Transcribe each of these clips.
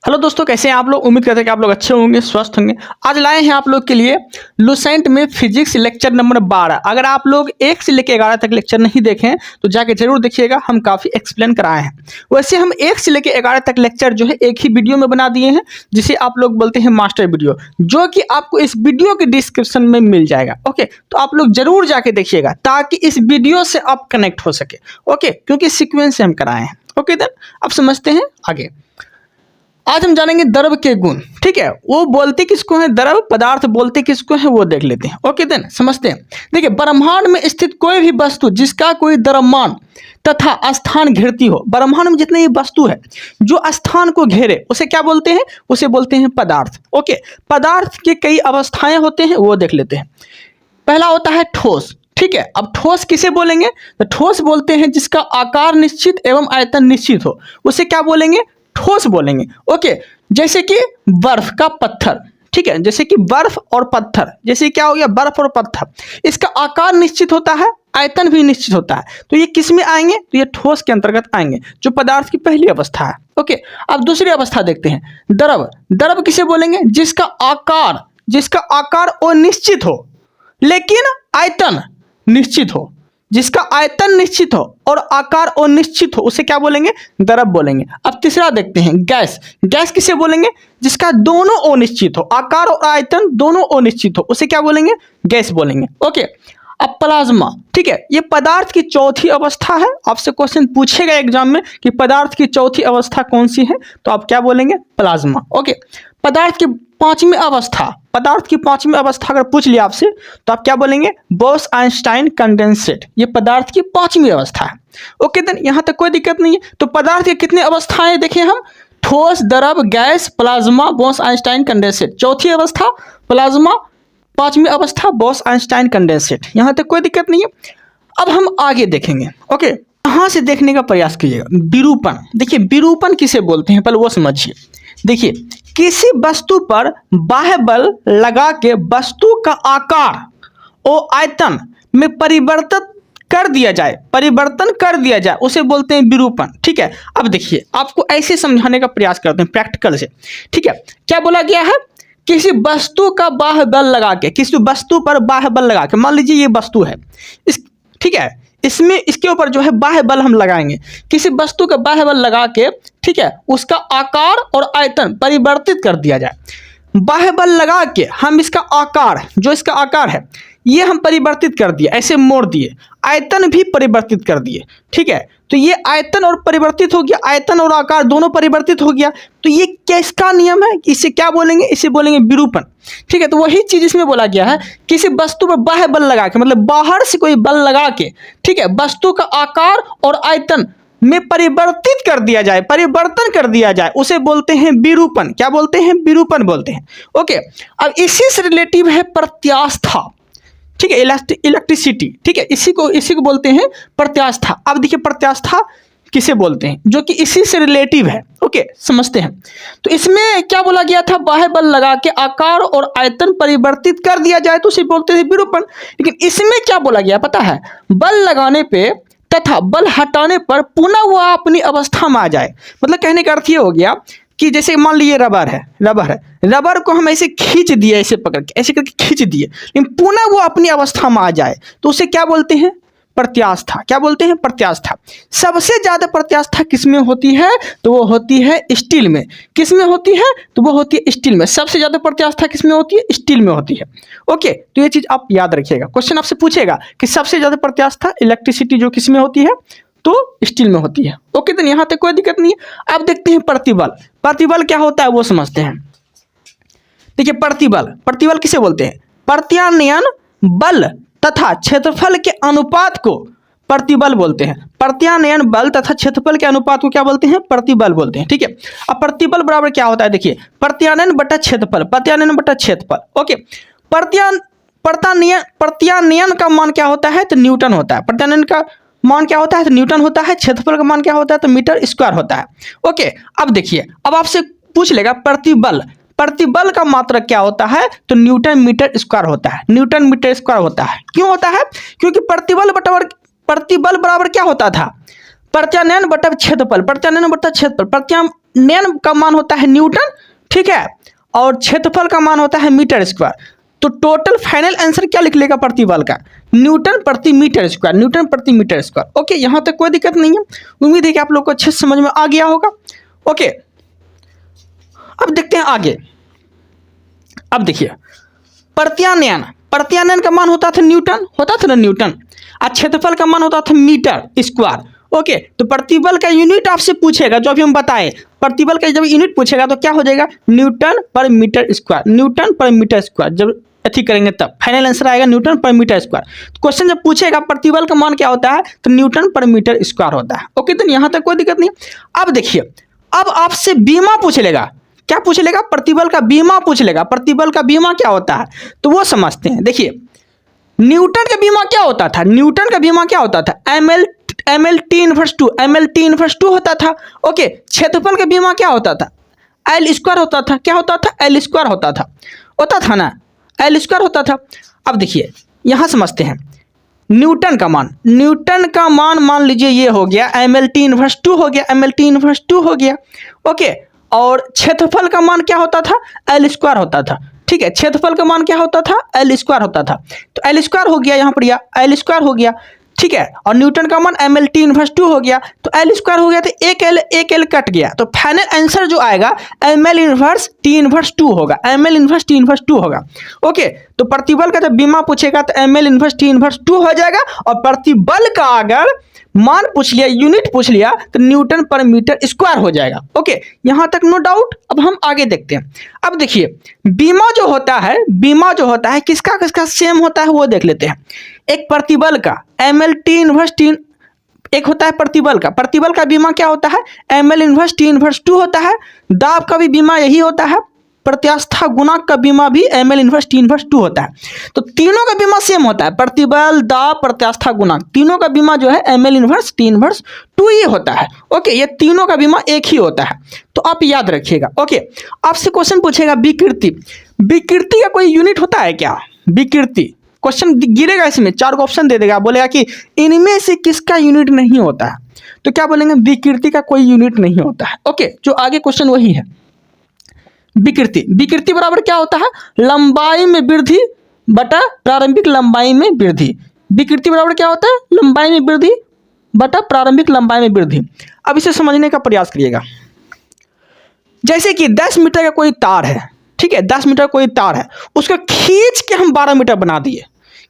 Hello दोस्तों, कैसे हैं आप लोग। उम्मीद करते हैं कि आप लोग अच्छे होंगे, स्वस्थ होंगे। आज लाए हैं आप लोग के लिए लुसेंट में फिजिक्स लेक्चर नंबर 12। अगर आप लोग 1 से लेकर 11 तक लेक्चर नहीं देखे हैं तो जाके जरूर देखिएगा, हम काफ़ी एक्सप्लेन कराए हैं। वैसे हम 1 से लेकर 11 तक लेक्चर जो है एक ही वीडियो में बना दिए हैं, जिसे आप लोग बोलते हैं मास्टर वीडियो, जो कि आपको इस वीडियो के डिस्क्रिप्शन में मिल जाएगा। ओके, तो आप लोग जरूर जाके देखिएगा ताकि इस वीडियो से आप कनेक्ट हो सके। ओके, क्योंकि सीक्वेंस से हम कराए हैं। ओके देन, अब समझते हैं आगे। आज हम जानेंगे द्रव के गुण। ठीक है, वो बोलते किसको है, द्रव पदार्थ बोलते किसको है, वो देख लेते हैं। ओके देन, समझते हैं। देखिए, ब्रह्मांड में स्थित कोई भी वस्तु जिसका कोई द्रव्यमान तथा स्थान घेरती हो, ब्रह्मांड में जितने भी वस्तु है जो स्थान को घेरे, उसे क्या बोलते हैं, उसे बोलते हैं पदार्थ। ओके, पदार्थ के कई अवस्थाएं होते हैं, वो देख लेते हैं। पहला होता है ठोस। ठीक है, अब ठोस किसे बोलेंगे, तो ठोस बोलते हैं जिसका आकार निश्चित एवं आयतन निश्चित हो, उसे क्या बोलेंगे, ठोस बोलेंगे। ओके, जैसे कि बर्फ का पत्थर। ठीक है, जैसे कि बर्फ और पत्थर, जैसे क्या हो गया, बर्फ और पत्थर, इसका आकार निश्चित होता है, आयतन भी निश्चित होता है, तो ये किस में आएंगे, तो ये ठोस के अंतर्गत आएंगे, जो पदार्थ की पहली अवस्था है। ओके, अब दूसरी अवस्था देखते हैं, द्रव। द्रव किसे बोलेंगे, जिसका आकार अनिश्चित हो लेकिन आयतन निश्चित हो, जिसका आयतन निश्चित हो और आकार अनिश्चित हो, उसे क्या बोलेंगे, द्रव बोलेंगे। अब तीसरा देखते हैं, गैस। गैस किसे बोलेंगे, जिसका दोनों अनिश्चित हो, आकार और आयतन दोनों अनिश्चित हो, उसे क्या बोलेंगे, गैस बोलेंगे। ओके, अब प्लाज्मा। ठीक है, ये पदार्थ की चौथी अवस्था है। आपसे क्वेश्चन पूछेगा एग्जाम में कि पदार्थ की चौथी अवस्था कौन सी है, तो आप क्या बोलेंगे, प्लाज्मा। ओके, पदार्थ की पांचवी अवस्था अगर पूछ लिया आपसे तो आप क्या बोलेंगे, बोस आइंस्टाइन कंडेंसेट। ये पदार्थ की पांचवी अवस्था है। ओके देन, यहां तक कोई दिक्कत नहीं है। तो पदार्थ के कितने अवस्थाएं देखें हम, ठोस, द्रव, gas, plasma, Bose Einstein condensate. चौथी अवस्था प्लाज्मा, पांचवी अवस्था बोस आइंस्टाइन कंडेंसेट। यहां तक कोई दिक्कत नहीं है। अब हम आगे देखेंगे। ओके, यहां से देखने का प्रयास कीजिएगा। विरूपण। देखिए, विरूपण किसे बोलते हैं, पहले वो समझिए। देखिए, किसी वस्तु पर बाह्य बल लगा के वस्तु का आकार और आयतन में परिवर्तन कर दिया जाए, उसे बोलते हैं विरूपण। ठीक है, अब देखिए, आपको ऐसे समझाने का प्रयास करते हैं प्रैक्टिकल से। ठीक है, क्या बोला गया है, किसी वस्तु का बाह्य बल लगा के, किसी वस्तु पर बाह्य बल लगा के, मान लीजिए ये वस्तु है, ठीक है, इसमें इसके ऊपर जो है बाह्य बल हम लगाएंगे, किसी वस्तु का बाह्य बल लगा के, ठीक है, उसका आकार और आयतन परिवर्तित कर दिया जाए। बाह्य बल लगा के हम इसका आकार, जो इसका आकार है, ये हम परिवर्तित कर दिए, ऐसे मोड़ दिए, आयतन भी परिवर्तित कर दिए। ठीक है, तो ये आयतन और परिवर्तित हो गया, आयतन और आकार दोनों परिवर्तित हो गया, तो ये किसका नियम है, इसे क्या बोलेंगे, इसे बोलेंगे विरूपण। ठीक है, तो वही चीज इसमें बोला गया है, किसी वस्तु पर बाह्य बल लगा के, मतलब बाहर से कोई बल लगा के, ठीक है, वस्तु का आकार और आयतन में परिवर्तन कर दिया जाए, उसे बोलते हैं विरूपण। क्या बोलते हैं, विरूपण बोलते हैं। ओके, अब इसी से रिलेटिव है प्रत्यास्था। ठीक है, इलेक्ट्रिसिटी। ठीक है, इसी को बोलते हैं प्रत्यास्था। अब देखिए, प्रत्यास्था किसे बोलते हैं, जो कि इसी से रिलेटिव है। ओके, समझते हैं। तो इसमें क्या बोला गया था, बाह्य बल लगा के आकार और आयतन परिवर्तित कर दिया जाए तो उसे बोलते हैं विरूपण। लेकिन इसमें क्या बोला गया पता है, बल लगाने पे तथा बल हटाने पर पुनः वह अपनी अवस्था में आ जाए। मतलब कहने का अर्थ ये हो गया कि जैसे मान लीजिए रबर को हम ऐसे खींच दिए, ऐसे पकड़ के ऐसे करके खींच दिए, लेकिन पुनः वो अपनी अवस्था में आ जाए तो उसे क्या बोलते हैं, प्रत्यास्था। क्या बोलते हैं, प्रत्यास्था। सबसे ज्यादा प्रत्यास्था किसमें होती है, तो वो होती है स्टील में। किसमें होती है, तो वो होती है स्टील में। सबसे ज्यादा प्रत्यास्था किसमें होती है, स्टील में होती है। ओके, तो ये चीज आप याद रखिएगा। क्वेश्चन आपसे पूछेगा कि सबसे ज्यादा प्रत्यास्था इलेक्ट्रिसिटी जो किसमें होती है, तो स्टील में होती है। ओके, तो यहां तक कोई दिक्कत नहीं है। अब देखते हैं प्रतिबल। प्रतिबल क्या होता है वो समझते हैं। देखिए, प्रतिबल किसे बोलते हैं, प्रत्यानयन बल तथा क्षेत्रफल के अनुपात को प्रतिबल बोलते हैं। प्रत्यानयन बल तथा क्षेत्रफल के अनुपात को क्या बोलते हैं, प्रतिबल बोलते हैं। ठीक है, अब प्रतिबल बराबर क्या होता है, देखिए, प्रत्यानयन बटा क्षेत्रफल। ओके, प्रत्यानयन का मान क्या होता है, तो न्यूटन होता है। प्रत्यानयन का मान क्या होता है, तो न्यूटन होता है। क्षेत्रफल का मान क्या होता है, तो मीटर स्क्वायर होता है। ओके, अब देखिए, अब आपसे पूछ लेगा प्रतिबल का मात्रक क्या होता है, तो न्यूटन मीटर स्क्वायर होता है। क्यों होता है, क्योंकि प्रतिबल बराबर क्या होता था, प्रत्यानयन बटा क्षेत्रफल। नेन का मान होता है न्यूटन, ठीक है, और क्षेत्रफल का मान होता है मीटर स्क्वायर। तो टोटल फाइनल आंसर क्या लिख लेगा प्रतिबल का, न्यूटन प्रति मीटर स्क्वायर, न्यूटन प्रति मीटर स्क्वायर। ओके, यहाँ तक कोई दिक्कत नहीं है, उम्मीद है कि आप लोग को अच्छे से समझ में आ गया होगा। ओके, अब देखते हैं आगे। अब देखिए प्रत्यानयन, प्रत्यानयन का मान होता था न्यूटन, होता था ना न्यूटन, और क्षेत्रफल का मान होता था मीटर स्क्वायर। ओके, तो प्रतिबल का यूनिट आपसे पूछेगा, जो अभी हम बताए, प्रतिबल का जब यूनिट पूछेगा तो क्या हो जाएगा, न्यूटन पर मीटर स्क्वायर, न्यूटन पर मीटर स्क्वायर। जब अथी करेंगे तब फाइनल आंसर आएगा न्यूटन पर मीटर स्क्वायर। तो क्वेश्चन जब पूछेगा प्रतिबल का मान क्या होता है, तो न्यूटन पर मीटर स्क्वायर होता है। ओके, तो यहाँ तक कोई दिक्कत नहीं। अब देखिए, अब आपसे बीमा पूछ लेगा, क्या पूछ लेगा, प्रतिबल का बीमा पूछ लेगा। प्रतिबल का बीमा क्या होता है, तो वो समझते हैं। देखिए न्यूटन का बीमा क्या होता था, न्यूटन का बीमा क्या होता था, M L T inverse two, M L T inverse two होता था। ओके, क्षेत्रफल का बीमा क्या होता था, एल स्क्वायर होता था। क्या होता था, एल स्क्वायर होता था ना, एल स्क्वायर होता था। अब देखिए यहाँ समझते हैं, न्यूटन का मान, न्यूटन का मान लीजिए ये हो गया M L T inverse two हो गया, M L T inverse two हो गया। ओके, और क्षेत्रफल का मान क्या होता था, एल स्क्वायर होता था। ठीक है, क्षेत्रफल का मान क्या होता था, एल स्क्वायर होता था। तो एल स्क्वायर हो गया यहाँ पर, या एल स्क्वायर हो गया, ठीक है, और न्यूटन का मान M L T inverse two हो गया। तो एल स्क्वायर हो गया, तो एक एल कट गया, तो फाइनल आंसर जो आएगा M L inverse T inverse two होगा, M L inverse T inverse two होगा। ओके, तो प्रतिबल का जब बीमा पूछेगा तो M L inverse T inverse two हो जाएगा, और प्रतिबल का अगर मान पूछ लिया, यूनिट पूछ लिया, तो न्यूटन पर मीटर स्क्वायर हो जाएगा। ओके, यहाँ तक नो डाउट। अब हम आगे देखते हैं। अब देखिए बीमा जो होता है, बीमा जो होता है किसका किसका सेम होता है वो देख लेते हैं। एक प्रतिबल का M L T inverse T, एक होता है प्रतिबल का, प्रतिबल का बीमा क्या होता है, M L inverse T inverse two होता है। दाब का भी बीमा यही होता है, प्रत्यास्था गुणांक का बीमा भी M L inverse T inverse two होता है। तो तीनों का बीमा सेम होता है, प्रतिबल, दाब, प्रत्यास्था गुणांक, तीनों का बीमा जो है M L inverse T inverse two ही होता है। ओके, ये तीनों का बीमा एक ही होता है, तो आप याद रखिएगा। ओके, आपसे क्वेश्चन पूछेगा विकृति, विकृति का कोई यूनिट होता है क्या, विकृति, क्वेश्चन गिरेगा इसमें, चार को ऑप्शन दे देगा, बोलेगा कि इनमें से किसका यूनिट नहीं होता है, तो क्या बोलेंगे, विकृति का कोई यूनिट नहीं होता है। ओके, जो आगे क्वेश्चन वही है। विकृति, विकृति बराबर क्या होता है, लंबाई में वृद्धि बटा प्रारंभिक लंबाई में वृद्धि। विकृति बराबर क्या होता है, लंबाई में वृद्धि बटा प्रारंभिक लंबाई में वृद्धि। अब इसे समझने का प्रयास करिएगा। जैसे कि 10 मीटर का कोई तार है, ठीक है, 10 मीटर कोई तार है, उसको खींच के हम 12 मीटर बना दिए,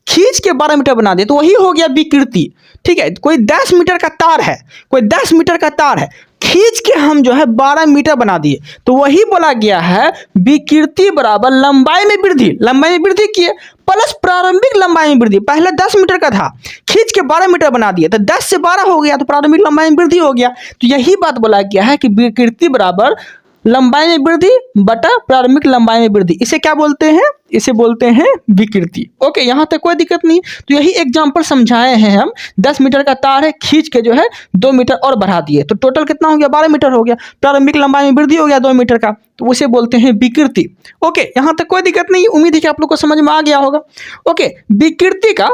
खींच के 12 मीटर बना दिए, तो वही हो गया विकृति। ठीक है, कोई 10 मीटर का तार है, कोई 10 मीटर का तार है, खींच के हम जो है 12 मीटर बना दिए, तो वही बोला गया है विकृति बराबर लंबाई में वृद्धि, लंबाई में वृद्धि किए प्लस प्रारंभिक लंबाई में वृद्धि। पहले 10 मीटर का था, खींच के 12 मीटर बना दिए, तो 10 से 12 हो गया, तो प्रारंभिक लंबाई में वृद्धि हो गया। तो यही बात बोला गया है कि विकृति बराबर लंबाई में वृद्धि बटा प्रारंभिक लंबाई में वृद्धि। इसे क्या बोलते हैं, इसे बोलते हैं विकृति। ओके, यहाँ तक कोई दिक्कत नहीं। तो यही एग्जांपल समझाए हैं हम। 10 मीटर का तार है, खींच के जो है 2 मीटर और बढ़ा दिए, तो टोटल कितना हो गया, 12 मीटर हो गया, प्रारंभिक लंबाई में वृद्धि हो गया 2 मीटर का, तो उसे बोलते हैं विकृति। ओके, यहाँ तक कोई दिक्कत नहीं, उम्मीद है कि आप लोग को समझ में आ गया होगा। ओके, विकृति का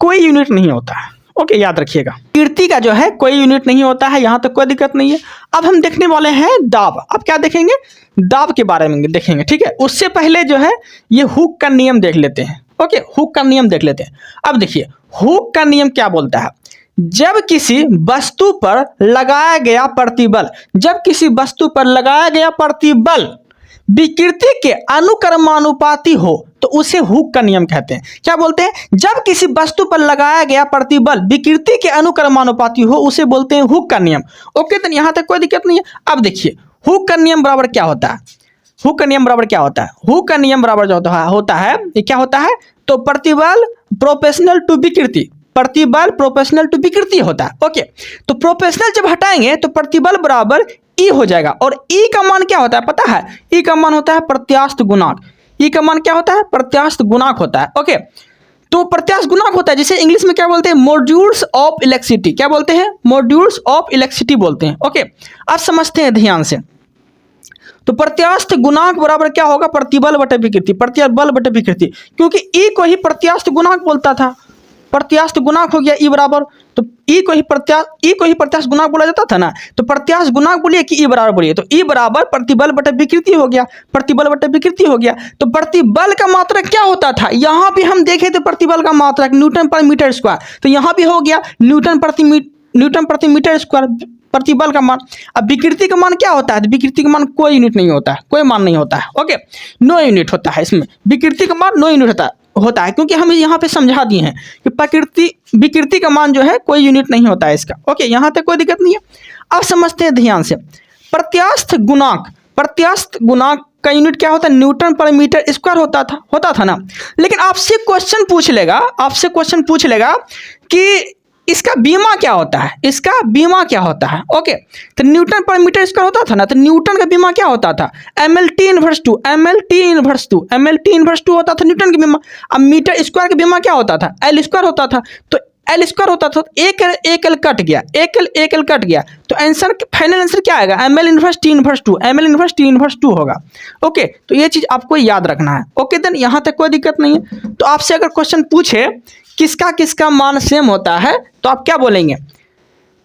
कोई यूनिट नहीं होता है। ओके, याद रखिएगा, विकृति का जो है कोई यूनिट नहीं होता है, यहाँ तक कोई दिक्कत नहीं है। अब हम देखने वाले हैं दाब। अब क्या देखेंगे, दाब के बारे में देखेंगे। ठीक है, उससे पहले जो है ये हुक का नियम देख लेते हैं। ओके, हुक का नियम देख लेते हैं। अब देखिए हुक का नियम क्या बोलता है, जब किसी वस्तु पर लगाया गया प्रतिबल, जब किसी वस्तु पर लगाया गया प्रतिबल विकृति के अनुक्रमानुपाती हो तो उसे हुक का नियम कहते हैं। क्या बोलते हैं, जब किसी वस्तु पर लगाया गया प्रतिबल विकृति के अनुक्रमानुपाती हो उसे बोलते हैं हुक का नियम। ओके, तो यहाँ तक कोई दिक्कत नहीं है। अब देखिए हुक का नियम बराबर क्या होता है, हुक का नियम बराबर क्या होता है, हुक का नियम बराबर जो होता है ये क्या होता है, तो प्रतिबल प्रोपोर्शनल टू विकृति, प्रतिबल प्रोपोर्शनल टू विकृति होता है। ओके, तो प्रोपोर्शनल जब हटाएंगे तो प्रतिबल बराबर ई हो जाएगा, और ई का मान क्या होता है पता है, ई का मान होता है प्रत्यास्थ गुणांक। ई का मान क्या होता है, प्रत्यास्थ गुणांक होता है। ओके, तो प्रत्यास्थ गुणांक होता है जिसे इंग्लिश में क्या बोलते हैं, मॉड्यूल्स ऑफ इलेक्ट्रिसिटी। क्या बोलते हैं, मॉड्यूल्स ऑफ इलेक्ट्रिसिटी बोलते हैं। ओके, अब समझते हैं ध्यान से। तो प्रत्यास्थ गुणांक बराबर क्या होगा, प्रतिबल बटे विकृति, प्रतिबल बटे विकृति, क्योंकि ई को ही प्रत्यास्थ गुणांक बोलता था, प्रत्यास्थ गुणांक हो गया ई बराबर, तो ई को ही प्रत्यास्थ गुणांक बोला जाता था ना, तो प्रत्यास्थ गुणांक बोलिए कि ई बराबर बोलिए, तो ई बराबर प्रतिबल बटा विकृति हो गया, प्रतिबल बटा विकृति हो गया। तो प्रतिबल का मात्रक क्या होता था, यहाँ भी हम देखे थे प्रतिबल का मात्रक न्यूटन पर मीटर स्क्वायर, तो यहाँ भी हो गया न्यूटन प्रति मीटर स्क्वायर प्रतिबल का मान। अब विकृति का मान क्या होता है, विकृति का मान कोई यूनिट नहीं होता है, कोई मान नहीं होता है, ओके, नो यूनिट होता है इसमें, विकृति का मान नो यूनिट होता है क्योंकि हम यहाँ पे समझा दिए हैं कि विकृति का मान जो है कोई यूनिट नहीं होता है इसका, ओके, यहाँ तक कोई दिक्कत नहीं है। अब समझते हैं ध्यान से, प्रत्यास्थ गुणांक का यूनिट क्या होता है, न्यूटन पर मीटर स्क्वायर होता था ना। लेकिन आपसे क्वेश्चन पूछ लेगा कि इसका बीमा क्या होता है, ओके, तो न्यूटन पर मीटर स्क्वायर होता था ना, तो न्यूटन का बीमा क्या होता था, MLT इनवर्स 2 होता था न्यूटन का बीमा। अब मीटर स्क्वायर का बीमा क्या होता था, L स्क्वायर होता था, तो L स्क्वायर होता था, एक L कट गया, तो आंसर फाइनल आंसर क्या आएगा, ML इनवर्स T इनवर्स 2 होगा, ओके। तो ये चीज़ आपको याद रखना है, ओके। देन यहाँ तक कोई दिक्कत नहीं है। तो आपसे अगर क्वेश्चन पूछे किसका मान सेम होता है, तो आप क्या बोलेंगे,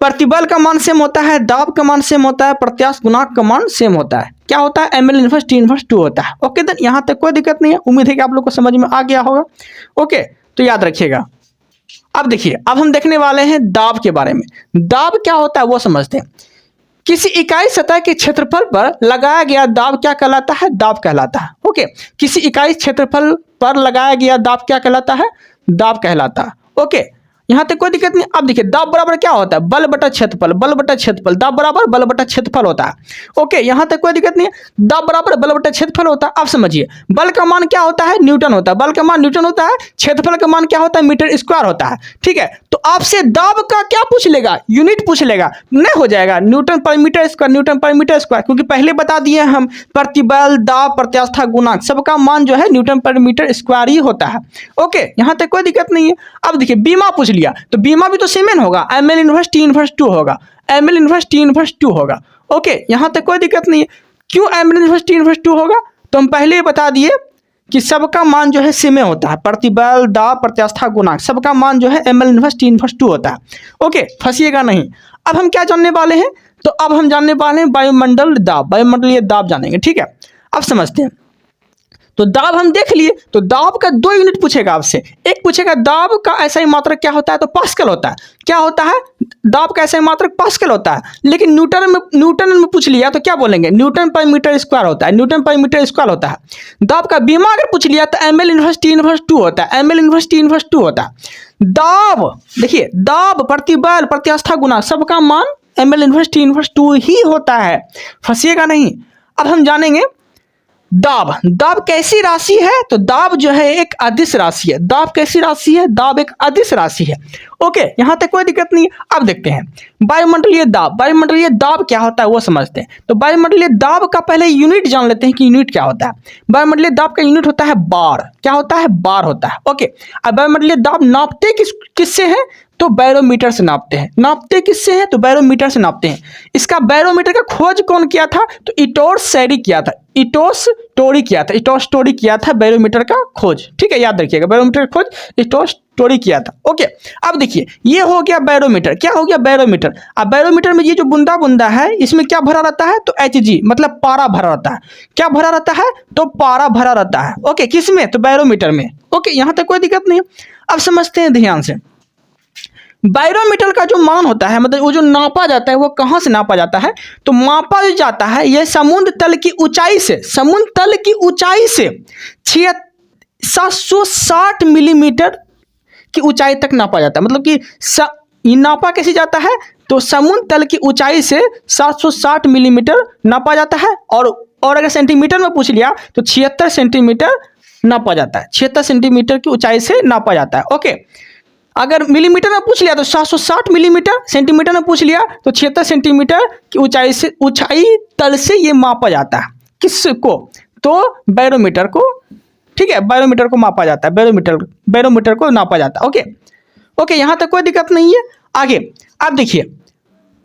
प्रतिबल का मान सेम होता है, दाब का मान सेम होता है, प्रत्यास्थ गुणांक का मान सेम होता है, क्या होता है, ML इनवर्स T इनवर्स 2 होता है, ओके। देन यहाँ तक कोई दिक्कत नहीं है, उम्मीद है कि आप लोग को समझ में आ गया होगा, ओके। तो याद रखिएगा। अब देखिए, अब हम देखने वाले हैं दाब के बारे में। दाब क्या होता है वो समझते हैं। किसी इकाई सतह के क्षेत्रफल पर लगाया गया दाब क्या कहलाता है, दाब कहलाता है, ओके। किसी इकाई क्षेत्रफल पर लगाया गया दाब क्या कहलाता है, दाब कहलाता है, ओके। यहाँ तक कोई दिक्कत नहीं। अब देखिए, दाब बराबर क्या होता है, बल बटा क्षेत्रफल, दाब बराबर बल बटा क्षेत्रफल होता है, ओके। यहाँ तक कोई दिक्कत नहीं है, दाब बराबर बल बटा क्षेत्रफल होता है। अब समझिए, बल का मान क्या होता है, न्यूटन होता है, क्षेत्रफल का मान क्या होता है, मीटर स्क्वायर होता है, ठीक है। तो आपसे दाब का क्या पूछ लेगा, यूनिट पूछ लेगा, नहीं हो जाएगा न्यूटन पर मीटर स्क्वायर, क्योंकि पहले बता दिए हम प्रतिबल, दाब, प्रत्यास्थ गुणांक सबका मान जो है न्यूटन पर मीटर स्क्वायर ही होता है, ओके। यहाँ तक कोई दिक्कत नहीं है। अब देखिए, बीमा पूछ लिया, तो बीमा भी तो सेम होगा, ML इनवर्स T इनवर्स 2 होगा, ओके। यहाँ तक कोई दिक्कत नहीं है। क्यों ML इनवर्स T इनवर्स 2 होगा, तो हम पहले ही बता दिए कि सबका मान जो है सेम होता है, प्रतिबल, दाब, प्रत्यास्थ गुणांक सबका मान जो है ML इनवर्स T इनवर्स 2 होता है, ओके, फंसिएगा नहीं। अब हम क्या जानने वाले हैं, तो अब हम जानने वाले हैं वायुमंडलीय दाब जानेंगे, ठीक है। अब समझते हैं, तो दाब हम देख लिए, तो दाब का 2 यूनिट पूछेगा आपसे। एक पूछेगा दाब का ऐसा ही मात्रक क्या होता है, तो पास्कल होता है। क्या होता है, दाब का ऐसा ही मात्रक पास्कल होता है। लेकिन न्यूटन में पूछ लिया तो क्या बोलेंगे, न्यूटन पर मीटर स्क्वायर होता है, दाब का बीमा अगर पूछ लिया तो ML इनवर्स T इनवर्स 2 होता है, दाब देखिए, दाब, प्रतिबल, प्रत्यास्थ गुणांक सबका मान ML इनवर्स T इनवर्स 2 ही होता है, फंसिएगा नहीं। अब हम जानेंगे दाब कैसी राशि है, तो दाब जो है एक अदिश राशि है। दाब कैसी राशि है, दाब एक अदिश राशि है, ओके। यहाँ तक कोई दिक्कत नहीं है। अब देखते हैं वायुमंडलीय दाब क्या होता है वो समझते हैं। तो वायुमंडलीय दाब का पहले यूनिट जान लेते हैं कि यूनिट क्या होता है। वायुमंडलीय दाब का यूनिट होता है बार, क्या होता है, बार होता है, ओके। अब वायुमंडलीय दाब नापते किससे है, तो बैरोमीटर से नापते हैं। नापते किससे हैं, तो बैरोमीटर से नापते हैं। इसका बैरोमीटर का खोज कौन किया था, तो इटोस टोरी किया था बैरोमीटर का खोज, ठीक है, याद रखिएगा, बैरोमीटर का खोज इटोस टोरी किया था, ओके। अब देखिए, ये हो गया बैरोमीटर, क्या हो गया बैरोमीटर। अब बैरोमीटर में ये जो बुंदा है, इसमें क्या भरा रहता है, तो Hg मतलब पारा भरा रहता है। क्या भरा रहता है, तो पारा भरा रहता है, ओके। किस में, तो बैरोमीटर में, ओके। यहाँ तक कोई दिक्कत नहीं। अब समझते हैं ध्यान से, बैरोमीटर का जो मान होता है, मतलब वो जो नापा जाता है, वो कहाँ से नापा जाता है, तो मापा जो जाता है यह समुद्र तल की ऊंचाई से 760 मिलीमीटर की ऊंचाई तक नापा जाता है। मतलब कि ये नापा कैसे जाता है, तो समुद्र तल की ऊंचाई से 760 मिलीमीटर नापा जाता है। और अगर सेंटीमीटर में पूछ लिया तो 76 सेंटीमीटर नापा जाता है, 76 सेंटीमीटर की ऊंचाई से नापा जाता है, ओके। अगर मिलीमीटर में पूछ लिया तो 760 मिलीमीटर, सेंटीमीटर में पूछ लिया तो 76 सेंटीमीटर की ऊंचाई तल से ये मापा जाता है। किसको, तो बैरोमीटर को, ठीक है, बैरोमीटर को मापा जाता है, बैरोमीटर को नापा जाता है, ओके। यहाँ तक कोई दिक्कत नहीं है। आगे अब देखिए,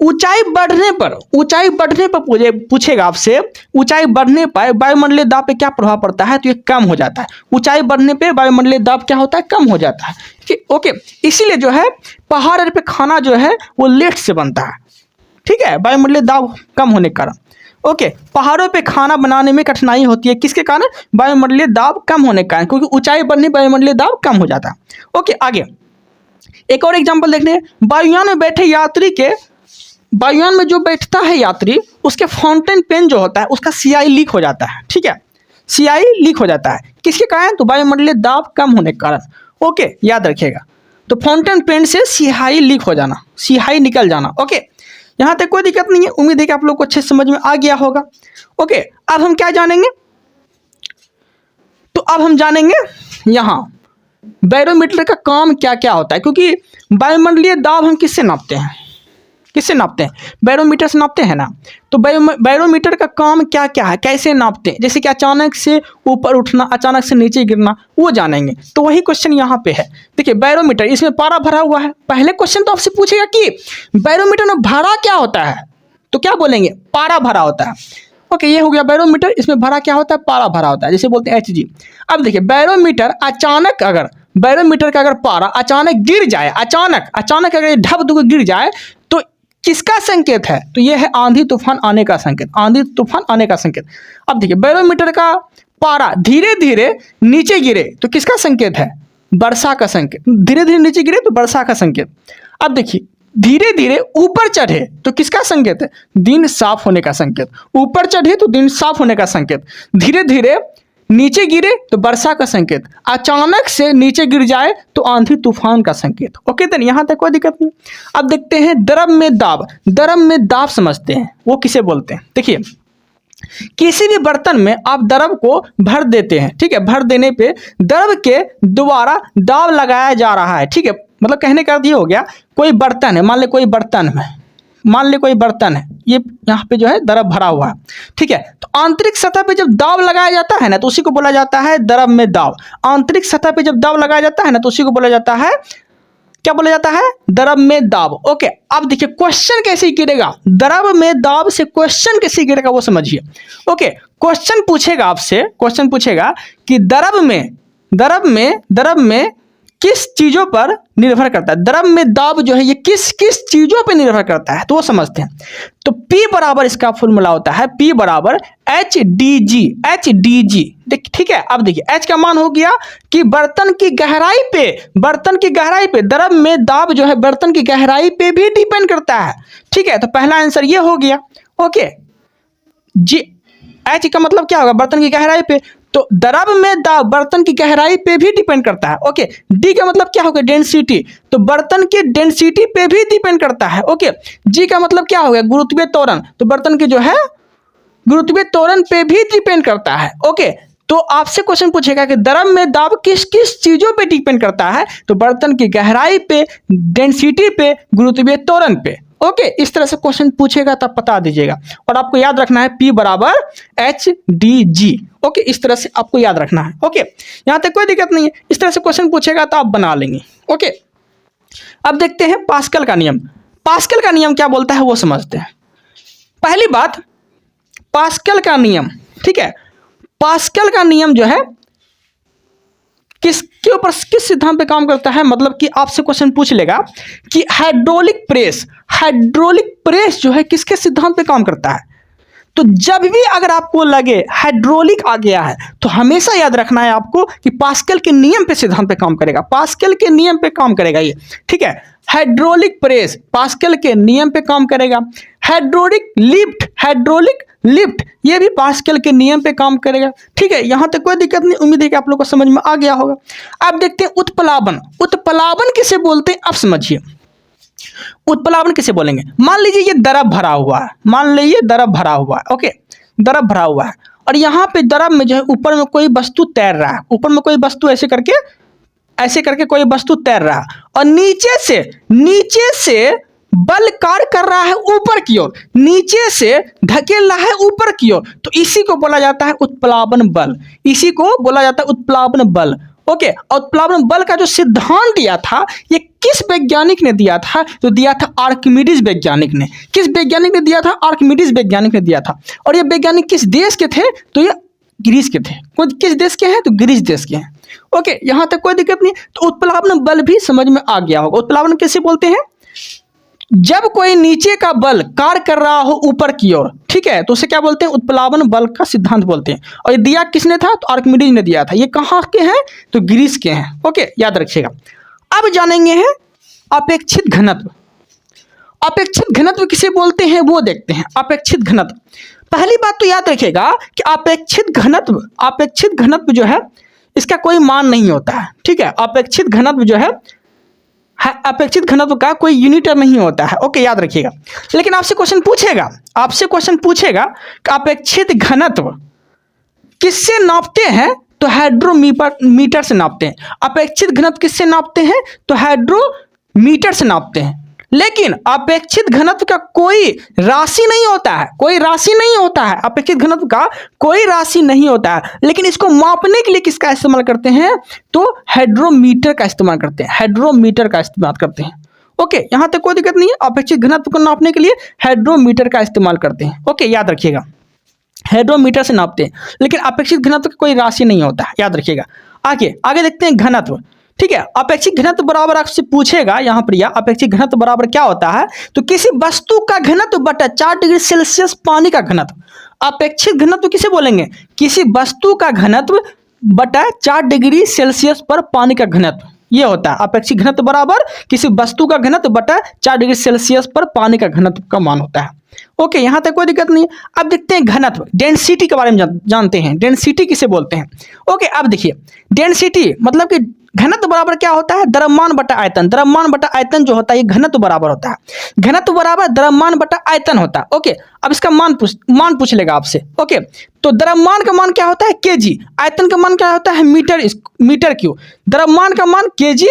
ऊंचाई बढ़ने पर पूछेगा आपसे, ऊंचाई बढ़ने पर वायुमंडलीय दाब पे क्या प्रभाव पड़ता है, तो ये कम हो जाता है। ऊंचाई बढ़ने पे वायुमंडलीय दाब क्या होता है, कम हो जाता है। ओके, इसीलिए जो है पहाड़ पे खाना जो है वो लेट से बनता है, ठीक है, वायुमंडलीय दाब कम होने के कारण। ओके, पहाड़ों पे खाना बनाने में कठिनाई होती है, किसके कारण, वायुमंडलीय दाब कम होने के कारण, क्योंकि ऊंचाई बढ़ने पर वायुमंडलीय दाब कम हो जाता है। ओके, आगे एक और एग्जाम्पल देखते हैं। वायुयान में बैठे यात्री के, वायुयान में जो बैठता है यात्री, उसके फाउंटेन पेन जो होता है उसका सीआई लीक हो जाता है, ठीक है, सीआई लीक हो जाता है, किसके कारण, तो वायुमंडलीय दाब कम होने के कारण। ओके, याद रखिएगा, तो फाउंटेन पेन से सीआई लीक हो जाना, सीआई निकल जाना। ओके, यहाँ तक कोई दिक्कत नहीं है, उम्मीद है कि आप लोग को अच्छे समझ में आ गया होगा। ओके, अब हम क्या जानेंगे, तो अब हम जानेंगे यहाँ बैरोमीटर का काम क्या क्या होता है, क्योंकि वायुमंडलीय दाब हम किससे नापते हैं, किससे नापते हैं, बैरोमीटर से नापते हैं ना। तो बैरोमीटर का काम क्या क्या है, कैसे नापते हैं, जैसे कि अचानक से ऊपर उठना, अचानक से नीचे गिरना, वो जानेंगे। तो वही क्वेश्चन यहाँ पे है। देखिए बैरोमीटर, इसमें पारा भरा हुआ है। पहले क्वेश्चन तो आपसे पूछेगा कि बैरोमीटर में भरा क्या होता है, तो क्या बोलेंगे, पारा भरा होता है। ओके, ये हो गया बैरोमीटर, इसमें भरा क्या होता है, पारा भरा होता है, जैसे बोलते हैं HG। अब देखिए बैरोमीटर अचानक, अगर बैरोमीटर का अगर पारा अचानक गिर जाए, अचानक अगर ढब दू गिर जाए, तो किसका संकेत है, तो ये है आंधी तूफान आने का संकेत, आंधी तूफान आने का संकेत। अब देखिए बैरोमीटर का पारा धीरे धीरे नीचे गिरे तो किसका संकेत है, वर्षा का संकेत, धीरे धीरे नीचे गिरे तो वर्षा का संकेत। अब देखिए धीरे धीरे ऊपर चढ़े तो किसका संकेत है, दिन साफ होने का संकेत, ऊपर चढ़े तो दिन साफ होने का संकेत, धीरे धीरे नीचे गिरे तो वर्षा का संकेत, अचानक से नीचे गिर जाए तो आंधी तूफान का संकेत। ओके, तो यहाँ तक कोई दिक्कत नहीं। अब देखते हैं द्रव में दाब, द्रव में दाब समझते हैं, वो किसे बोलते हैं। देखिए किसी भी बर्तन में आप द्रव को भर देते हैं, ठीक है, भर देने पे द्रव के द्वारा दाब लगाया जा रहा है, ठीक है, मतलब कहने का अर्थ ये हो गया, कोई बर्तन है, मान ले कोई बर्तन है, ये यहाँ पे जो है द्रव भरा हुआ है, ठीक है, तो आंतरिक सतह पे जब दाब लगाया जाता है ना, तो उसी को बोला जाता है द्रव में दाब। आंतरिक सतह पे जब दाब लगाया जाता है ना, तो उसी को बोला जाता है, क्या बोला जाता है, द्रव में दाब। ओके, अब देखिए क्वेश्चन कैसे गिरेगा, द्रव में दाब से क्वेश्चन कैसे गिरेगा वो समझिए। ओके, क्वेश्चन पूछेगा आपसे, क्वेश्चन पूछेगा कि द्रव में किस चीजों पर निर्भर करता है, द्रव में दाब जो है ये किस किस चीजों पर निर्भर करता है, तो वो समझते हैं। तो P बराबर इसका फॉर्मूला होता है, P बराबर HDG, ठीक है। अब देखिए H का मान हो गया कि बर्तन की गहराई पे द्रव में दाब जो है बर्तन की गहराई पे भी डिपेंड करता है, ठीक है, तो पहला आंसर ये हो गया। ओके, H का मतलब क्या होगा, बर्तन की गहराई पे, तो द्रव में दाब बर्तन की गहराई पे भी डिपेंड करता है। ओके, डी का मतलब क्या होगा, डेंसिटी, तो बर्तन की डेंसिटी पे भी डिपेंड करता है। ओके, जी का मतलब क्या होगा, गुरुत्वीय त्वरण, तो बर्तन की जो है गुरुत्वीय त्वरण पे भी डिपेंड करता है। ओके, तो आपसे क्वेश्चन पूछेगा कि द्रव में दाब किस किस चीजों पे डिपेंड करता है, तो बर्तन की गहराई पे, डेंसिटी पे, गुरुत्वीय त्वरण पे। ओके, इस तरह से क्वेश्चन पूछेगा तब बता दीजिएगा, और आपको याद रखना है P बराबर HDG। ओके, इस तरह से आपको याद रखना है। ओके, यहाँ तक कोई दिक्कत नहीं है, इस तरह से क्वेश्चन पूछेगा तो आप बना लेंगे। ओके, अब देखते हैं पास्कल का नियम। पास्कल का नियम क्या बोलता है वो समझते हैं। पहली बात, पास्कल का नियम, ठीक है, पास्कल का नियम जो है किसके ऊपर, किस सिद्धांत पे काम करता है, मतलब कि आपसे क्वेश्चन पूछ लेगा कि हाइड्रोलिक प्रेस जो है किसके सिद्धांत पे काम करता है। तो जब भी अगर आपको लगे हाइड्रोलिक आ गया है तो हमेशा याद रखना है आपको कि पास्कल के नियम पे सिद्धांत पे काम करेगा, पास्कल के नियम पे काम करेगा ये, ठीक है। हाइड्रोलिक प्रेस पास्कल के नियम पे काम करेगा। हाइड्रोलिक लिफ्ट ये भी पास्कल के नियम पे काम करेगा, ठीक है। यहां तक कोई दिक्कत नहीं, उम्मीद है कि आप लोग को समझ में आ गया होगा। अब देखते हैं उत्प्लावन किसे बोलते हैं, अब समझिए उत्प्लावन किसे बोलेंगे। मान लीजिए ये द्रव भरा हुआ है, ओके, द्रव भरा हुआ है और यहाँ पे द्रव में जो है ऊपर में कोई वस्तु तैर रहा है, ऊपर में कोई वस्तु ऐसे करके कोई वस्तु तैर रहा है और नीचे से बल कार्य कर रहा है ऊपर की ओर, नीचे से धकेल रहा है ऊपर की ओर, तो इसी को बोला जाता है उत्प्लावन बल, ओके, उत्प्लावन बल का जो सिद्धांत दिया था ये किस वैज्ञानिक ने दिया था? तो दिया था आर्किमिडीज वैज्ञानिक ने। किस वैज्ञानिक ने दिया था? आर्किमिडीज वैज्ञानिक ने दिया था। और ये वैज्ञानिक किस देश के थे? तो ये ग्रीस के थे। किस देश के हैं? तो ग्रीस देश के हैं। ओके, यहां तक कोई दिक्कत नहीं। तो उत्प्लावन बल भी समझ में आ गया होगा। उत्प्लावन कैसे बोलते हैं? जब कोई नीचे का बल कार्य कर रहा हो ऊपर की ओर, ठीक है, तो उसे क्या बोलते हैं? उत्प्लावन बल का सिद्धांत बोलते हैं। और ये दिया किसने था? तो आर्किमिडीज ने दिया था। ये कहाँ के हैं? तो ग्रीस के हैं। ओके, याद रखिएगा। अब जानेंगे हैं अपेक्षित घनत्व। अपेक्षित घनत्व किसे बोलते हैं वो देखते हैं। अपेक्षित घनत्व, पहली बात तो याद रखिएगा कि अपेक्षित घनत्व जो है इसका कोई मान नहीं होता है, ठीक है। अपेक्षित घनत्व जो है अपेक्षित घनत्व का कोई यूनिट नहीं होता है। ओके, याद रखिएगा। लेकिन आपसे क्वेश्चन पूछेगा कि अपेक्षित घनत्व किससे नापते हैं? तो हाइड्रोमीटर से नापते हैं। अपेक्षित घनत्व किससे नापते हैं? तो हाइड्रोमीटर से नापते हैं। लेकिन अपेक्षित घनत्व का कोई राशि नहीं होता है, अपेक्षित घनत्व का कोई राशि नहीं होता है। लेकिन इसको मापने के लिए किसका इस्तेमाल करते हैं? तो हाइड्रोमीटर का इस्तेमाल करते हैं। ओके, यहां तक कोई दिक्कत नहीं है। अपेक्षित घनत्व को नापने के लिए हाइड्रोमीटर का इस्तेमाल करते हैं। ओके, याद रखिएगा, हाइड्रोमीटर से नापते हैं। लेकिन अपेक्षित घनत्व का कोई राशि नहीं होता है, याद रखिएगा। आगे देखते हैं घनत्व, ठीक है। अपेक्षित घनत्व बराबर आपसे पूछेगा यहाँ पर, अपेक्षित घनत्व बराबर क्या होता है? तो किसी वस्तु का घनत्व बटा 4 डिग्री सेल्सियस पानी का घनत्व। अपेक्षित घनत्व किसे बोलेंगे? किसी वस्तु का घनत्व बटा 4 डिग्री सेल्सियस पर पानी का घनत्व, ये होता है अपेक्षित घनत्व बराबर किसी वस्तु का घनत्व बटा 4 डिग्री सेल्सियस पर पानी का घनत्व का मान होता है। ओके, यहां तक कोई दिक्कत नहीं। अब देखते हैं घनत्व, डेंसिटी के बारे में जानते हैं। डेंसिटी किसे बोलते हैं? ओके, अब देखिए, डेंसिटी मतलब कि घनत्व बराबर क्या होता है? द्रव्यमान बटा आयतन। द्रव्यमान बटा आयतन जो होता है ये घनत्व बराबर होता है। घनत्व बराबर द्रव्यमान बटा आयतन होता है। ओके, अब इसका मान पूछ लेगा आपसे। ओके, तो द्रव्यमान का मान क्या होता है? केजी। आयतन का मान क्या होता है? Metre cube. द्रव्यमान का मान केजी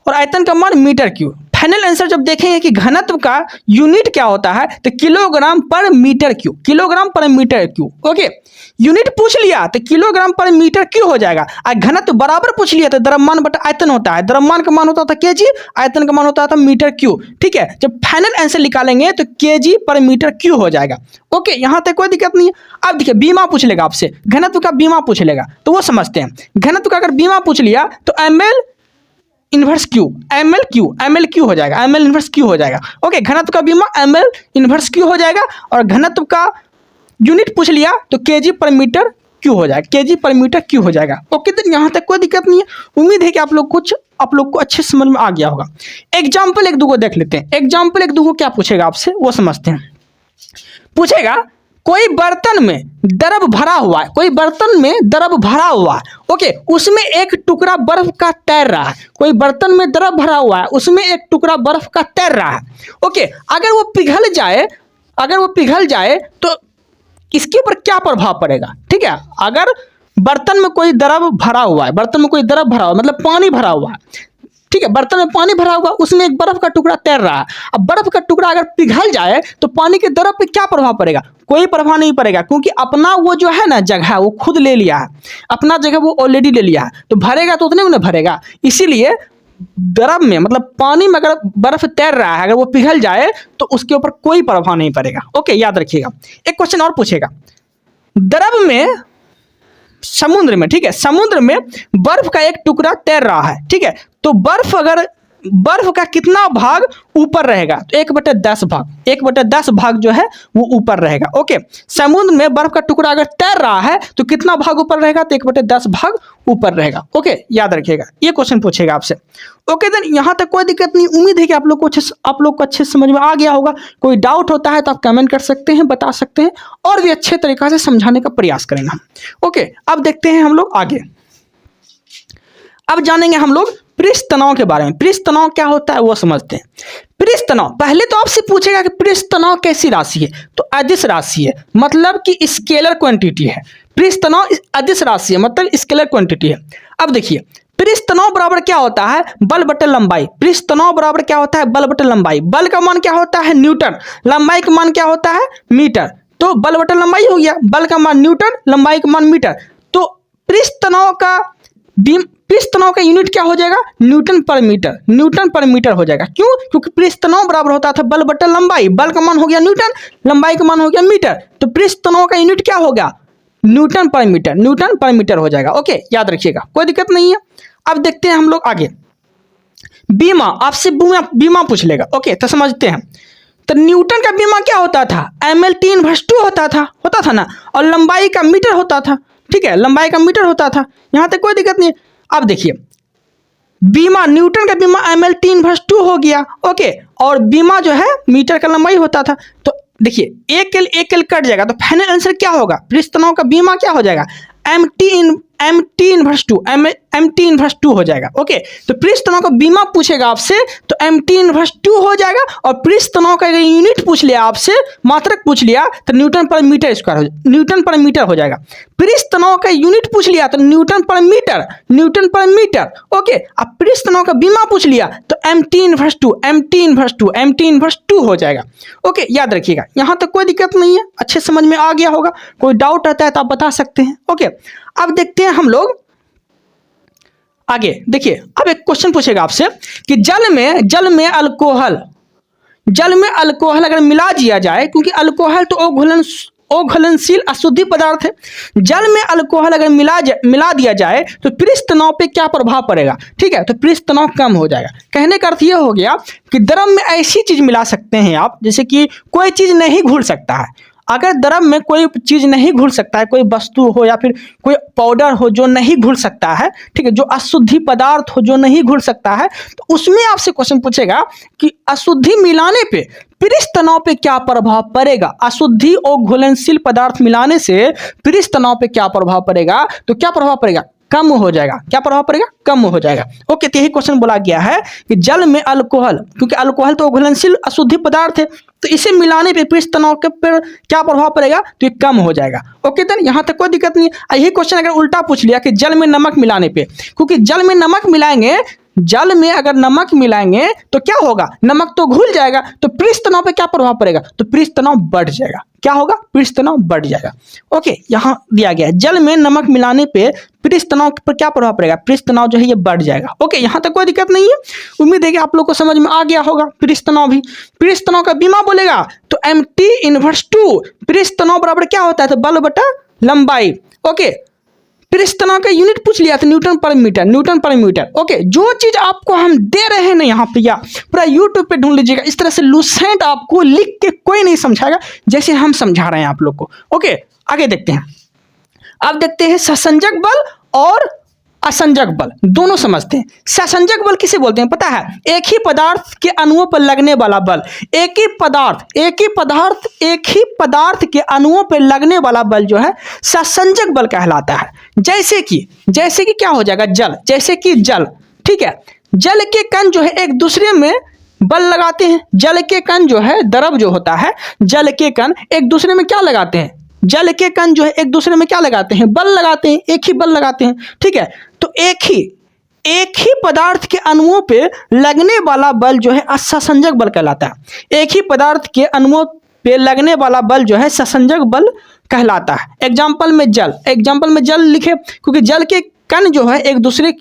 और आयतन का मान मीटर क्यूब। फाइनल आंसर जब देखेंगे कि घनत्व का यूनिट क्या होता है तो किलोग्राम पर मीटर क्यूब। ओके, यूनिट पूछ लिया तो किलोग्राम पर मीटर क्यूब हो जाएगा। और घनत्व बराबर पूछ लिया तो द्रव्यमान बटा आयतन होता है। द्रव्यमान का मान होता था केजी, आयतन का मान होता था मीटर क्यूब, ठीक है। जब फाइनल आंसर निकालेंगे तो केजी पर मीटर क्यूब हो जाएगा। ओके, यहां तक कोई दिक्कत नहीं है। अब देखिए, बीमा पूछ लेगा आपसे, घनत्व का बीमा पूछ लेगा तो वो समझते हैं। घनत्व का अगर बीमा पूछ लिया तो ml inverse Q, ml Q हो जाएगा, ml इन्वर्स क्यू हो जाएगा। ओके, घनत्व का बीमा ml इन्वर्स क्यू हो जाएगा। और घनत्व का यूनिट पूछ लिया तो केजी पर मीटर क्यू हो जाएगा, ओके, तो यहाँ तक कोई दिक्कत नहीं है। उम्मीद है कि आप लोग को अच्छे समझ में आ गया होगा। एग्जाम्पल एक दो को देख लेते हैं। एग्जाम्पल एक दो को क्या पूछेगा आपसे वो समझते हैं। पूछेगा कोई बर्तन में द्रव भरा हुआ है, ओके, उसमें एक टुकड़ा बर्फ का तैर रहा है। कोई बर्तन में द्रव भरा हुआ है, उसमें एक टुकड़ा बर्फ का तैर रहा है। ओके, अगर वो पिघल जाए तो इसके ऊपर क्या प्रभाव पड़ेगा? ठीक है, अगर बर्तन में कोई द्रव भरा हुआ है, मतलब पानी भरा हुआ है, ठीक है, बर्तन में पानी भरा हुआ, उसमें एक बर्फ का टुकड़ा तैर रहा है। अब बर्फ का टुकड़ा अगर पिघल जाए तो पानी के द्रव पे क्या प्रभाव पड़ेगा? कोई प्रभाव नहीं पड़ेगा, क्योंकि अपना वो जो है ना जगह वो खुद ले लिया है, अपना जगह वो ऑलरेडी ले लिया है। तो भरेगा तो उतने में भरेगा। इसीलिए द्रव में मतलब पानी में अगर बर्फ तैर रहा है, अगर वो पिघल जाए तो उसके ऊपर कोई प्रभाव नहीं पड़ेगा। ओके, याद रखिएगा। एक क्वेश्चन और पूछेगा, द्रव में समुद्र में, ठीक है, समुद्र में बर्फ का एक टुकड़ा तैर रहा है, ठीक है, तो बर्फ का कितना भाग ऊपर रहेगा? तो 1/10 भाग जो है वो ऊपर रहेगा। ओके, समुद्र में बर्फ का टुकड़ा अगर तैर रहा है तो कितना भाग ऊपर रहेगा? तो 1/10 भाग ऊपर रहेगा। ओके, याद रखिएगा, ये क्वेश्चन पूछेगा आपसे। ओके, देन यहां तक कोई दिक्कत नहीं। उम्मीद है कि आप लोग को अच्छे समझ में आ गया होगा। कोई डाउट होता है तो आप कमेंट कर सकते हैं, बता सकते हैं, और भी अच्छे तरीका से समझाने का प्रयास करेंगे हम। ओके, अब देखते हैं हम लोग आगे। अब जानेंगे हम लोग पृष्ठ तनाव के बारे में। पृष्ठ तनाव क्या होता है वो समझते हैं। पृष्ठ तनाव, पहले तो आपसे पूछेगा कि पृष्ठ तनाव कैसी राशि है? तो अदिश राशि है, मतलब कि स्केलर क्वांटिटी है। पृष्ठ तनाव अदिश राशि है, मतलब स्केलर क्वांटिटी है। अब देखिए, पृष्ठ तनाव बराबर क्या होता है? बल बटे लंबाई। पृष्ठ तनाव बराबर क्या होता है? बल बटे लंबाई। बल का मान क्या होता है? न्यूटन। लंबाई का मान क्या होता है? मीटर। तो बल बटे लंबाई हो गया, बल का मान न्यूटन, लंबाई का मान मीटर। तो पृष्ठ तनाव का पृष्ठ तनाव का यूनिट क्या हो जाएगा, न्यूटन पर मीटर, न्यूटन पर मीटर हो जाएगा। क्यों, क्योंकि पृष्ठ तनाव बराबर होता था बल बटा लंबाई, बल का मान हो गया न्यूटन, लंबाई का मान हो गया मीटर, तो पृष्ठ तनाव का यूनिट क्या होगा, न्यूटन पर मीटर, न्यूटन पर मीटर हो जाएगा। ओके, याद रखिएगा, कोई दिक्कत नहीं है। अब देखते हैं हम लोग आगे, बीमा, आपसे बीमा पूछ लेगा। ओके, तो समझते हैं। तो न्यूटन का बीमा क्या होता था, mL/2 होता था ना, और लंबाई का मीटर होता था। ठीक है, लंबाई का मीटर होता था, यहां तक कोई दिक्कत नहीं है। अब देखिए, बीमा, न्यूटन का बीमा mL/2 हो गया। ओके, और बीमा जो है मीटर का लंबाई होता था। तो देखिए एक एल कट जाएगा, तो फाइनल आंसर क्या होगा, पृष्ठ तनाव का बीमा क्या हो जाएगा, MT/2 हो जाएगा। ओके, तो पृष्ठ तनाव का बीमा पूछेगा आपसे तो MT/2 हो जाएगा, और पृष्ठ तनाव का यूनिट पूछ लिया आपसे, मात्रक पूछ लिया तो न्यूटन पर मीटर स्क्वायर हो, न्यूटन पर मीटर हो जाएगा। पृष्ठ तनाव का यूनिट पूछ लिया तो न्यूटन पर मीटर, न्यूटन पर मीटर। ओके, अब पृष्ठ तनाव का बीमा पूछ लिया तो MT/2 हो जाएगा। ओके, याद रखिएगा, यहां तक कोई दिक्कत नहीं है, अच्छे समझ में आ गया होगा। कोई डाउट रहता है तो आप बता सकते हैं। ओके, अब देखते हैं हम लोग आगे। देखिए, अब एक क्वेश्चन पूछेगा आपसे कि जल में अल्कोहल अगर मिला दिया जाए, क्योंकि अल्कोहल तो अघुलनशील अशुद्धि पदार्थ है, जल में अल्कोहल अगर मिला दिया जाए तो पृष्ठ तनाव पे क्या प्रभाव पड़ेगा। ठीक है, तो पृष्ठ तनाव कम हो जाएगा। कहने का अर्थ यह हो गया कि द्रव में ऐसी चीज मिला सकते हैं आप, जैसे कि कोई चीज नहीं घुल सकता है। अगर द्रव में कोई चीज नहीं घुल सकता है, कोई वस्तु हो या फिर कोई पाउडर हो जो नहीं घुल सकता है, ठीक है, जो अशुद्धि पदार्थ हो जो नहीं घुल सकता है, तो उसमें आपसे क्वेश्चन पूछेगा कि अशुद्धि मिलाने पे पृष्ठ तनाव पे क्या प्रभाव पड़ेगा। अशुद्धि और घुलनशील पदार्थ मिलाने से पृष्ठ तनाव पे क्या प्रभाव पड़ेगा, तो क्या प्रभाव पड़ेगा, कम हो जाएगा। क्या प्रभाव पड़ेगा, कम हो जाएगा। ओके, तो यही क्वेश्चन बोला गया है कि जल में अल्कोहल, क्योंकि अल्कोहल तो घुलनशील अशुद्धि पदार्थ है, तो इसे मिलाने पे पृष्ठ तनाव के पर क्या प्रभाव पड़ेगा, तो ये कम हो जाएगा। ओके, देन यहां तक कोई दिक्कत नहीं है। यही क्वेश्चन अगर उल्टा पूछ लिया कि जल में नमक मिलाने पे, क्योंकि जल में नमक मिलाएंगे, जल में अगर नमक मिलाएंगे तो क्या होगा, नमक तो घुल जाएगा, तो पृष्ठ तनाव पे क्या प्रभाव पड़ेगा, तो पृष्ठ तनाव बढ़ जाएगा। क्या होगा, पृष्ठ तनाव बढ़ जाएगा। ओके, यहां दिया गया है जल में नमक मिलाने पे पृष्ठ तनाव पर क्या प्रभाव पड़ेगा, पृष्ठ तनाव जो है ये बढ़ जाएगा। ओके, यहां तक कोई दिक्कत नहीं है। उम्मीद है कि आप लोग को समझ में आ गया होगा। पृष्ठ तनाव भी, पृष्ठ तनाव का बीमा बोलेगा तो MT/2, पृष्ठ तनाव बराबर क्या होता है, तो बल बटा लंबाई। ओके, पृष्ठ तनाव का यूनिट पूछ लिया था न्यूटन पर मीटर, न्यूटन पर मीटर। ओके, जो चीज आपको हम दे रहे हैं ना यहाँ पे, या पूरा यूट्यूब पे ढूंढ लीजिएगा, इस तरह से लुसेंट आपको लिख के कोई नहीं समझाएगा जैसे हम समझा रहे हैं आप लोग को। ओके, आगे देखते हैं। अब देखते हैं ससंजक बल और असंजक बल, दोनों समझते हैं। ससंजक बल किसे बोलते हैं पता है, एक ही पदार्थ के अणुओं पर लगने वाला बल, एक ही पदार्थ के अणुओं पर लगने वाला बल जो है ससंजक बल कहलाता है। जैसे कि क्या हो जाएगा, जल, जैसे कि जल, ठीक है, जल के कण जो है एक दूसरे में बल लगाते हैं। जल के कण जो है, द्रव जो होता है, जल के कण एक दूसरे में क्या लगाते हैं, जल के कण जो है एक दूसरे में क्या लगाते हैं, बल लगाते हैं, एक ही बल लगाते हैं। ठीक है, तो एक ही पदार्थ के अणुओं पे लगने वाला बल जो है ससंजक बल कहलाता है। एक ही पदार्थ के अणुओं पे लगने वाला बल जो है ससंजक बल कहलाता है। एग्जाम्पल में जल लिखे, क्योंकि जल के कण जो है एक दूसरे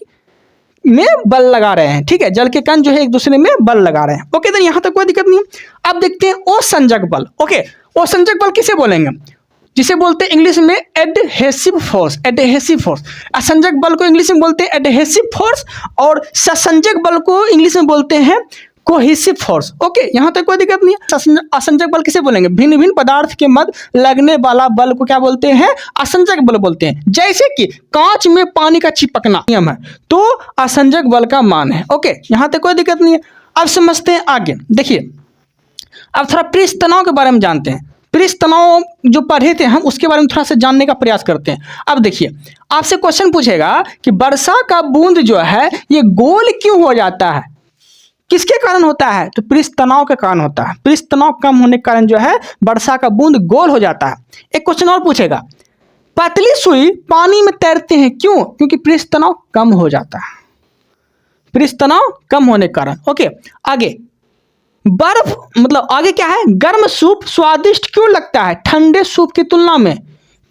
में बल लगा रहे हैं। ठीक है, जल के कण जो है एक दूसरे में बल लगा रहे हैं। ओके, तो यहां तक कोई दिक्कत नहीं है। अब देखते हैं असंजक बल। ओके, असंजक बल किसे बोलेंगे, जिसे बोलते हैं इंग्लिश में एडहेसिव फोर्स। असंजक बल को इंग्लिश में बोलते हैं एडहेसिव फोर्स, और ससंजक बल को इंग्लिश में बोलते हैं कोहेसिव फोर्स। ओके, यहां तक कोई दिक्कत नहीं है। असंजक बल किसे बोलेंगे, भिन्न भिन्न पदार्थ के मध्य लगने वाला बल को क्या बोलते हैं, असंजक बल बोलते हैं। जैसे कि कांच में पानी का चिपकना नियम है, तो असंजक बल का मान है। ओके, यहां तक कोई दिक्कत नहीं है। अब समझते हैं आगे। देखिए, अब थोड़ा पृष्ठ तनाव के बारे में जानते हैं। पृष्ठ तनाव जो पढ़े थे हम, उसके बारे में थोड़ा सा जानने का प्रयास करते हैं। अब देखिए, आपसे क्वेश्चन पूछेगा कि वर्षा का बूंद जो है ये गोल क्यों हो जाता है, किसके कारण होता है, तो पृष्ठ तनाव के कारण होता है। पृष्ठ तनाव कम होने के कारण जो है वर्षा का बूंद गोल हो जाता है। एक क्वेश्चन और पूछेगा, पतली सुई पानी में तैरते हैं क्यों, क्योंकि पृष्ठ तनाव कम हो जाता है, पृष्ठ तनाव कम होने के कारण। ओके, आगे बर्फ, मतलब आगे क्या है, गर्म सूप स्वादिष्ट क्यों लगता है ठंडे सूप की तुलना में,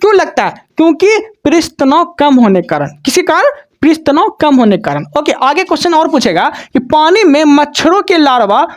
क्यों लगता है, क्योंकि पृष्ठ तनाव कम होने के कारण। किसी कारण, पृष्ठ तनाव कम होने के कारण। ओके, आगे क्वेश्चन और पूछेगा कि पानी में मच्छरों के लार्वा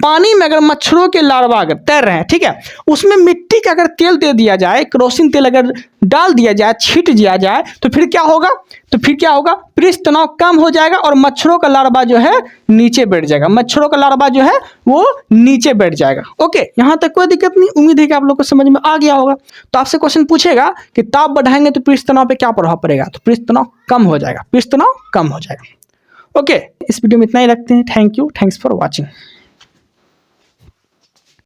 पानी में अगर मच्छरों के लार्वा अगर तैर रहे हैं, ठीक है, उसमें मिट्टी का अगर तेल दे दिया जाए, केरोसिन तेल अगर डाल दिया जाए, छीट दिया जाए, तो फिर क्या होगा? पृष्ठ तनाव कम हो जाएगा और मच्छरों का लार्वा जो है नीचे बैठ जाएगा। मच्छरों का लार्वा जो है वो नीचे बैठ जाएगा। ओके, यहाँ तक कोई दिक्कत नहीं। उम्मीद है कि आप लोग को समझ में आ गया होगा। तो आपसे क्वेश्चन पूछेगा कि ताप बढ़ाएंगे तो पृष्ठ तनाव पे क्या प्रभाव पड़ेगा? तो पृष्ठ तनाव कम हो जाएगा। ओके, इस वीडियो में इतना ही रखते हैं। Thank you, thanks for watching.